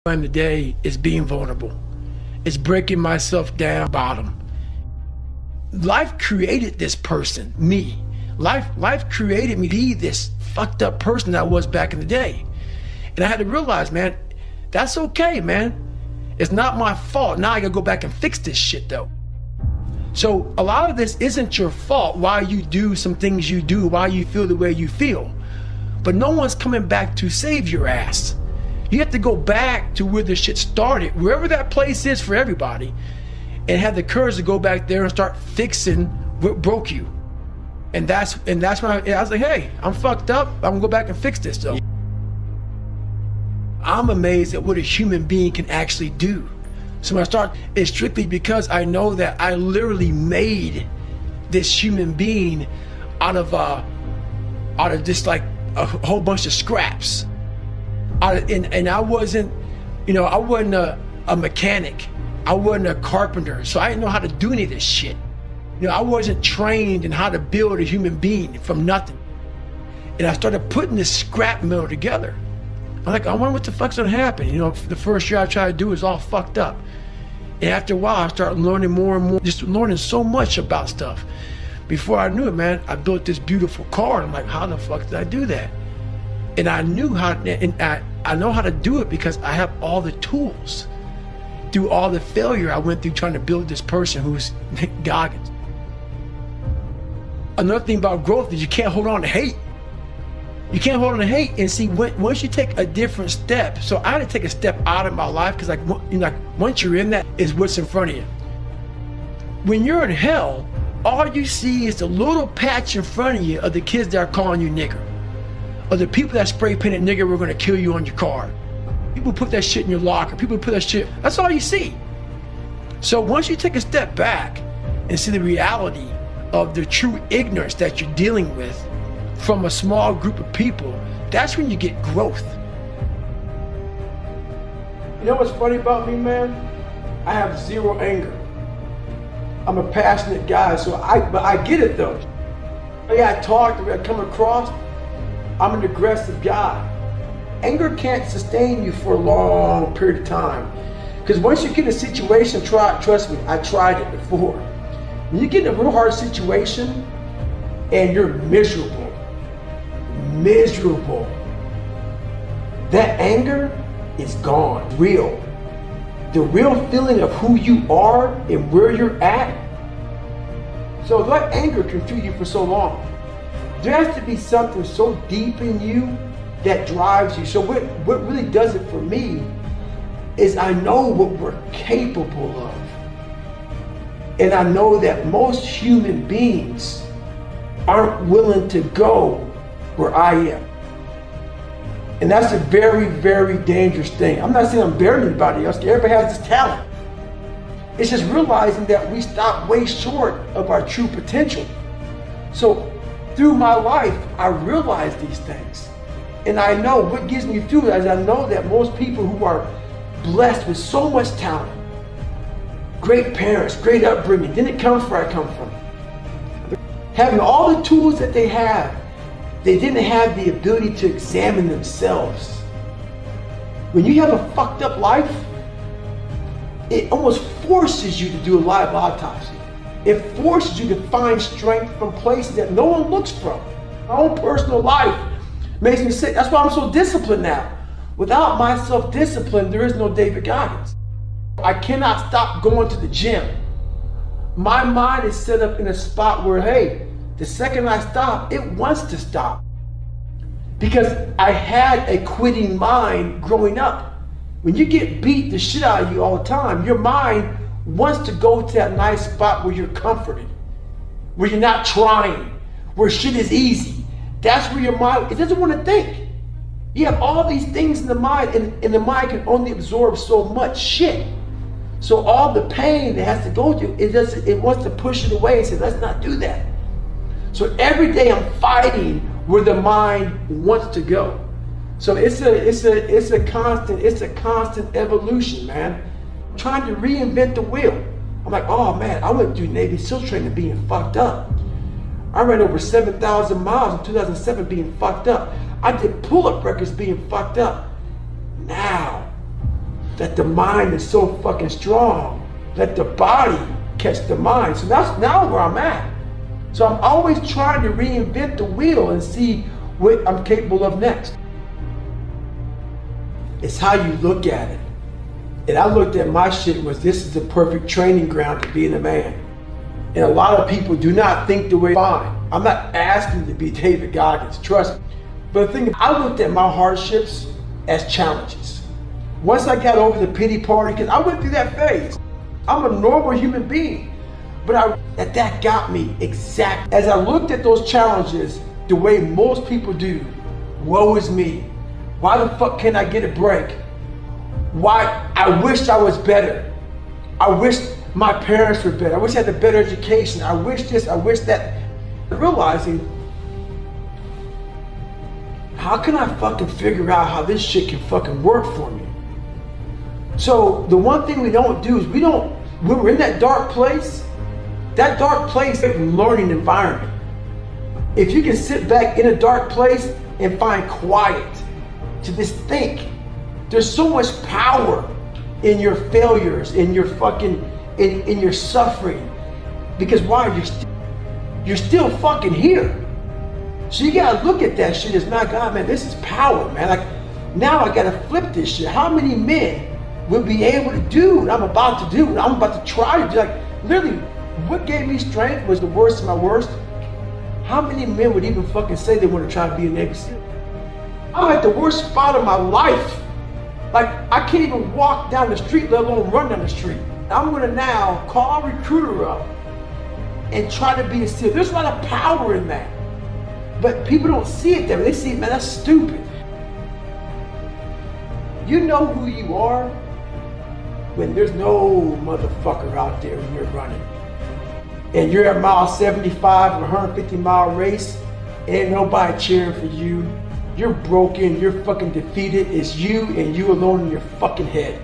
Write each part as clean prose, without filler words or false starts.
The day is being vulnerable. It's breaking myself down bottom. Life created this person, me. Life created me to be this fucked up person that I was back in the day. And I had to realize, man, that's okay, man. It's not my fault. Now I gotta go back and fix this shit though. So a lot of this isn't your fault, why you do some things you do, why you feel the way you feel. But no one's coming back to save your ass. You have to go back to where the shit started, wherever that place is for everybody, and have the courage to go back there and start fixing what broke you. And that's when I was like, hey, I'm fucked up. I'm gonna go back and fix this though. I'm amazed at what a human being can actually do. So when I start, it's strictly because I know that I literally made this human being out of just like a whole bunch of scraps. And I wasn't, I wasn't a mechanic. I wasn't a carpenter. So I didn't know how to do any of this shit. I wasn't trained in how to build a human being from nothing. And I started putting this scrap metal together. I'm like, I wonder what the fuck's gonna happen. The first year I tried to do is all fucked up. And after a while, I started learning more and more, just learning so much about stuff. Before I knew it, man, I built this beautiful car. I'm like, how the fuck did I do that? And I knew how, and I know how to do it because I have all the tools. Through all the failure I went through trying to build this person who's Goggins. Another thing about growth is you can't hold on to hate. You can't hold on to hate. And see, once you take a different step, so I had to take a step out of my life because once you're in that is what's in front of you. When you're in hell, all you see is the little patch in front of you of the kids that are calling you nigger. Or the people that spray painted nigger were gonna kill you on your car. People put that shit in your locker. People put that shit, that's all you see. So once you take a step back and see the reality of the true ignorance that you're dealing with from a small group of people, that's when you get growth. You know what's funny about me, man? I have zero anger. I'm a passionate guy, but I get it though. The way I talk, the way I come across, I'm an aggressive guy. Anger can't sustain you for a long period of time. Because once you get in a situation, trust me, I tried it before. When you get in a real hard situation and you're miserable, that anger is gone, real. The real feeling of who you are and where you're at. So that anger can fuel you for so long. There has to be something so deep in you that drives you. So what really does it for me is I know what we're capable of. And I know that most human beings aren't willing to go where I am. And that's a very, very dangerous thing. I'm not saying I'm better than anybody else. Everybody has this talent. It's just realizing that we stop way short of our true potential. So through my life, I realize these things. And I know what gives me fuel is I know that most people who are blessed with so much talent, great parents, great upbringing, didn't come from where I come from. Having all the tools that they have, they didn't have the ability to examine themselves. When you have a fucked up life, it almost forces you to do a live autopsy. It forces you to find strength from places that no one looks from. My own personal life makes me sick. That's why I'm so disciplined now. Without my self-discipline, there is no David Goggins. I cannot stop going to the gym. My mind is set up in a spot where, hey, the second I stop, it wants to stop. Because I had a quitting mind growing up. When you get beat the shit out of you all the time, your mind wants to go to that nice spot where you're comforted, where you're not trying, where shit is easy. That's where your mind, it doesn't want to think. You have all these things in the mind, and the mind can only absorb so much shit. So all the pain that has to go through, it wants to push it away and say, let's not do that. So every day I'm fighting where the mind wants to go. So it's a constant evolution, man. I'm trying to reinvent the wheel. I'm like, oh man, I went through Navy SEAL training being fucked up. I ran over 7,000 miles in 2007 being fucked up. I did pull-up records being fucked up. Now, that the mind is so fucking strong, let the body catch the mind. So that's now where I'm at. So I'm always trying to reinvent the wheel and see what I'm capable of next. It's how you look at it. And I looked at my shit was, this is the perfect training ground to being a man. And a lot of people do not think the way I. I'm not asking to be David Goggins, trust me. But the thing is, I looked at my hardships as challenges. Once I got over the pity party, because I went through that phase. I'm a normal human being. But that got me exact. As I looked at those challenges, the way most people do, woe is me. Why the fuck can't I get a break? Why, I wish I was better. I wish my parents were better. I wish I had a better education. I wish this, I wish that. Realizing, how can I fucking figure out how this shit can fucking work for me? So the one thing we don't do is when we're in that dark place is a learning environment. If you can sit back in a dark place and find quiet to just think, there's so much power in your failures, in your fucking, in your suffering. Because why? You're still fucking here. So you gotta look at that shit as, my God, man, this is power, man. Like, now I gotta flip this shit. How many men will be able to do what I'm about to do, what I'm about to try to do? Like, literally, what gave me strength was the worst of my worst. How many men would even fucking say they want to try to be a Navy SEAL? I'm at the worst spot of my life. Like, I can't even walk down the street, let alone run down the street. I'm gonna now call a recruiter up and try to be a SEAL. There's a lot of power in that. But people don't see it that way. They see, man, that's stupid. You know who you are when there's no motherfucker out there when you're running. And you're at mile 75 or 150 mile race, ain't nobody cheering for you. You're broken, you're fucking defeated. It's you and you alone in your fucking head.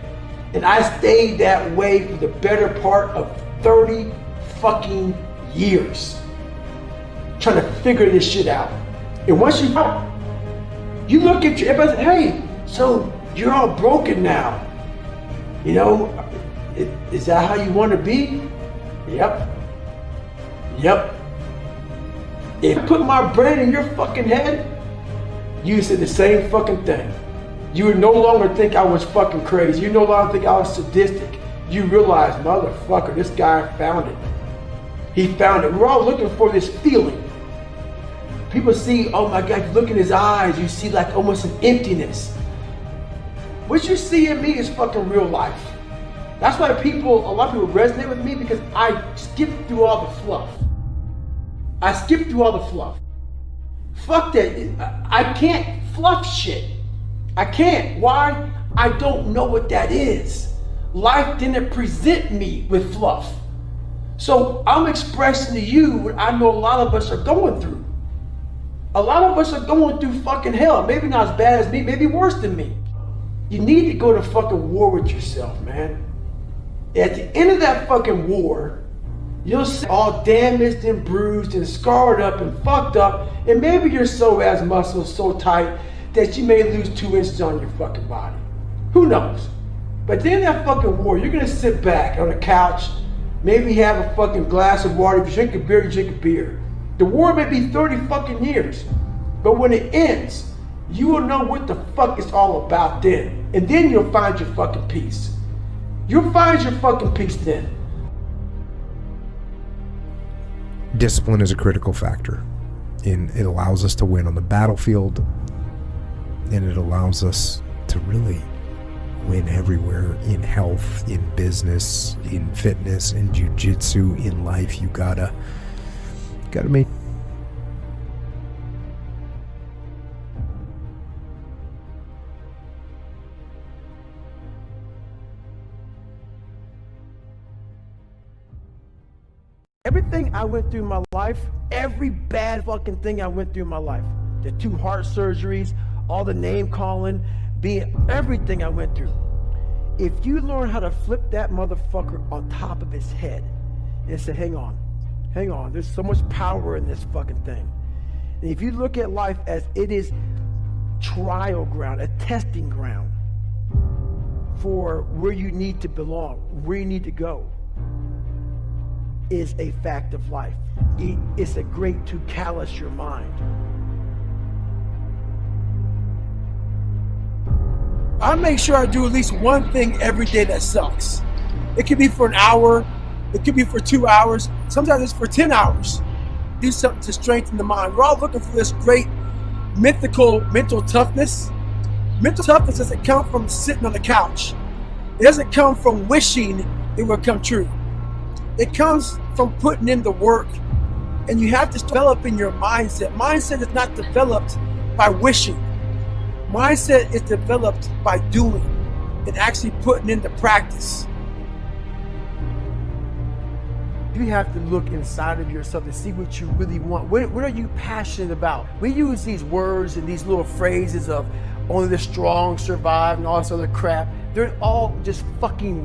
And I stayed that way for the better part of 30 fucking years. Trying to figure this shit out. And once you look at your, everybody says, hey, so you're all broken now. You know, is that how you want to be? Yep. If I put my brain in your fucking head, you said the same fucking thing. You would no longer think I was fucking crazy. You no longer think I was sadistic. You realize, motherfucker, this guy found it. He found it. We're all looking for this feeling. People see, oh my God, you look in his eyes, you see like almost an emptiness. What you see in me is fucking real life. That's why a lot of people resonate with me, because I skip through all the fluff. I skip through all the fluff. Fuck that. I can't fluff shit. I can't. Why? I don't know what that is. Life didn't present me with fluff. So I'm expressing to you what I know a lot of us are going through. A lot of us are going through fucking hell. Maybe not as bad as me, maybe worse than me. You need to go to fucking war with yourself, man. At the end of that fucking war, you'll see all damaged and bruised and scarred up and fucked up, and maybe your psoas muscles so tight that you may lose 2 inches on your fucking body. Who knows? But then that fucking war, you're gonna sit back on a couch, maybe have a fucking glass of water. If you drink a beer, you drink a beer. The war may be 30 fucking years, but when it ends, you will know what the fuck it's all about then. And then you'll find your fucking peace. You'll find your fucking peace then. Discipline is a critical factor. And it allows us to win on the battlefield. And it allows us to really win everywhere, in health, in business, in fitness, in jiu-jitsu, in life. You gotta make. Everything I went through in my life, every bad fucking thing I went through in my life, the 2 heart surgeries, all the name calling, everything I went through. If you learn how to flip that motherfucker on top of his head and say, hang on, there's so much power in this fucking thing. And if you look at life as it is trial ground, a testing ground, for where you need to belong, where you need to go, is a fact of life. It's a great to callous your mind. I make sure I do at least one thing every day that sucks. It could be for an hour, it could be for 2 hours, sometimes it's for 10 hours. Do something to strengthen the mind. We're all looking for this great mythical mental toughness. Mental toughness doesn't come from sitting on the couch. It doesn't come from wishing it would come true. It comes from putting in the work. And you have to develop in your mindset. Mindset is not developed by wishing. Mindset is developed by doing and actually putting into practice. You have to look inside of yourself to see what you really want. What are you passionate about? We use these words and these little phrases of only the strong survive and all this other crap. They're all just fucking words.